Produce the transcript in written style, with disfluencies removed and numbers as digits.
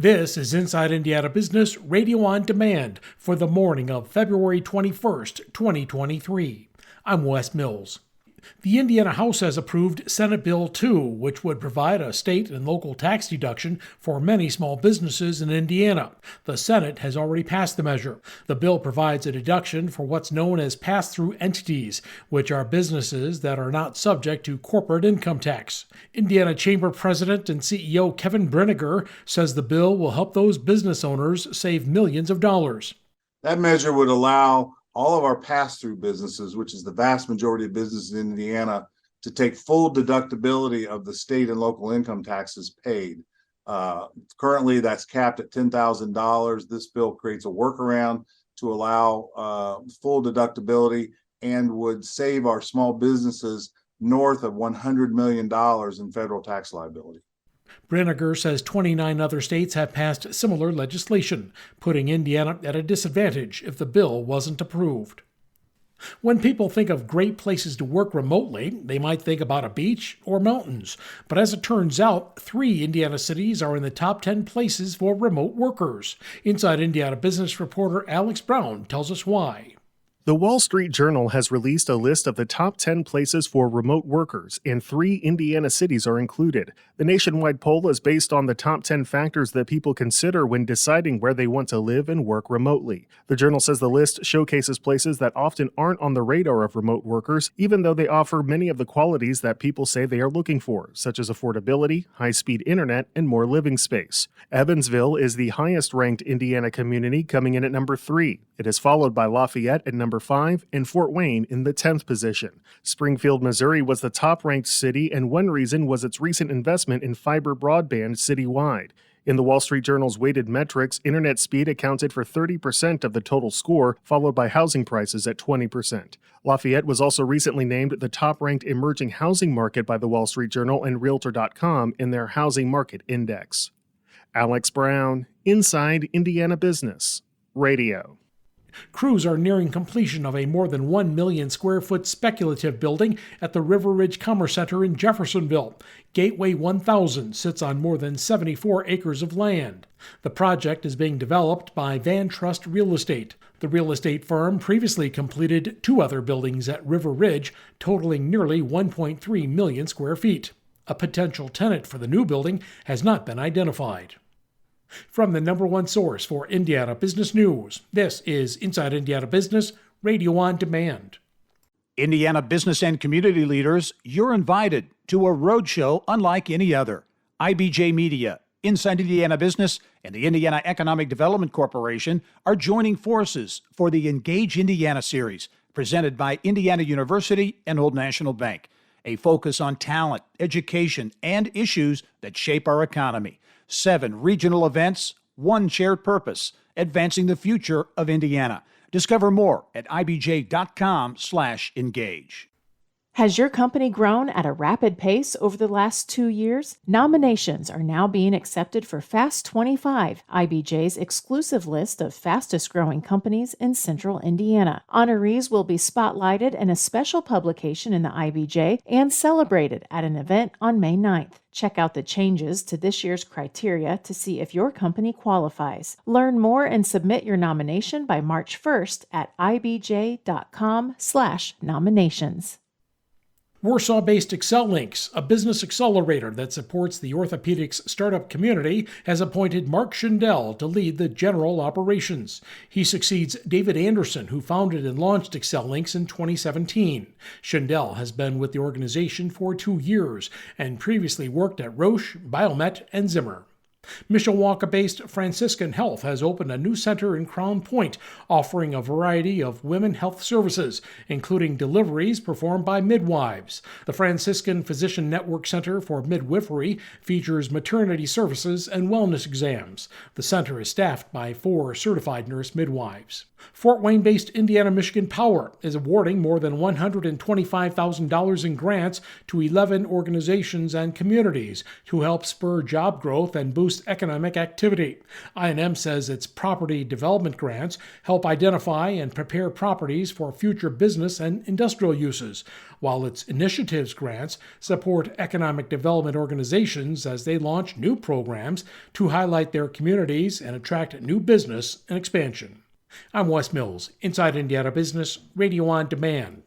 This is Inside Indiana Business Radio on Demand for the morning of February 21st, 2023. I'm Wes Mills. The Indiana House has approved Senate Bill 2, which would provide a state and local tax deduction for many small businesses in Indiana. The Senate has already passed the measure. The bill provides a deduction for what's known as pass-through entities, which are businesses that are not subject to corporate income tax. Indiana Chamber President and CEO Kevin Brinegar says the bill will help those business owners save millions of dollars. That measure would allow all of our pass-through businesses, which is the vast majority of businesses in Indiana, to take full deductibility of the state and local income taxes paid. Currently, that's capped at $10,000. This bill creates a workaround to allow full deductibility and would save our small businesses north of $100 million in federal tax liability. Brinegar says 29 other states have passed similar legislation, putting Indiana at a disadvantage if the bill wasn't approved. When people think of great places to work remotely, they might think about a beach or mountains. But as it turns out, 3 Indiana cities are in the top 10 places for remote workers. Inside Indiana Business reporter Alex Brown tells us why. The Wall Street Journal has released a list of the top 10 places for remote workers, and 3 Indiana cities are included. The nationwide poll is based on the top 10 factors that people consider when deciding where they want to live and work remotely. The Journal says the list showcases places that often aren't on the radar of remote workers, even though they offer many of the qualities that people say they are looking for, such as affordability, high-speed internet, and more living space. Evansville is the highest-ranked Indiana community, coming in at number 3. It is followed by Lafayette at number 5 and Fort Wayne in the 10th position. Springfield, Missouri was the top-ranked city, and one reason was its recent investment in fiber broadband citywide. In the Wall Street Journal's weighted metrics, internet speed accounted for 30% of the total score, followed by housing prices at 20%. Lafayette was also recently named the top-ranked emerging housing market by the Wall Street Journal and Realtor.com in their Housing Market Index. Alex Brown, Inside Indiana Business Radio. Crews are nearing completion of a more than 1 million square foot speculative building at the River Ridge Commerce Center in Jeffersonville. Gateway 1000 sits on more than 74 acres of land. The project is being developed by Van Trust Real Estate. The real estate firm previously completed 2 other buildings at River Ridge, totaling nearly 1.3 million square feet. A potential tenant for the new building has not been identified. From the number one source for Indiana business news, this is Inside Indiana Business, Radio on Demand. Indiana business and community leaders, you're invited to a roadshow unlike any other. IBJ Media, Inside Indiana Business, and the Indiana Economic Development Corporation are joining forces for the Engage Indiana series, presented by Indiana University and Old National Bank. A focus on talent, education, and issues that shape our economy. 7 regional events, 1 shared purpose, advancing the future of Indiana. Discover more at ibj.com/engage. Has your company grown at a rapid pace over the last 2 years? Nominations are now being accepted for Fast 25, IBJ's exclusive list of fastest growing companies in Central Indiana. Honorees will be spotlighted in a special publication in the IBJ and celebrated at an event on May 9th. Check out the changes to this year's criteria to see if your company qualifies. Learn more and submit your nomination by March 1st at ibj.com/nominations. Warsaw-based ExcelLinks, a business accelerator that supports the orthopedics startup community, has appointed Mark Schindel to lead the general operations. He succeeds David Anderson, who founded and launched ExcelLinks in 2017. Schindel has been with the organization for 2 years and previously worked at Roche, Biomet, and Zimmer. Mishawaka-based Franciscan Health has opened a new center in Crown Point, offering a variety of women health services, including deliveries performed by midwives. The Franciscan Physician Network Center for Midwifery features maternity services and wellness exams. The center is staffed by 4 certified nurse midwives. Fort Wayne-based Indiana-Michigan Power is awarding more than $125,000 in grants to 11 organizations and communities to help spur job growth and boost boost economic activity. I&M says its property development grants help identify and prepare properties for future business and industrial uses, while its initiatives grants support economic development organizations as they launch new programs to highlight their communities and attract new business and expansion. I'm Wes Mills, Inside Indiana Business, Radio on Demand.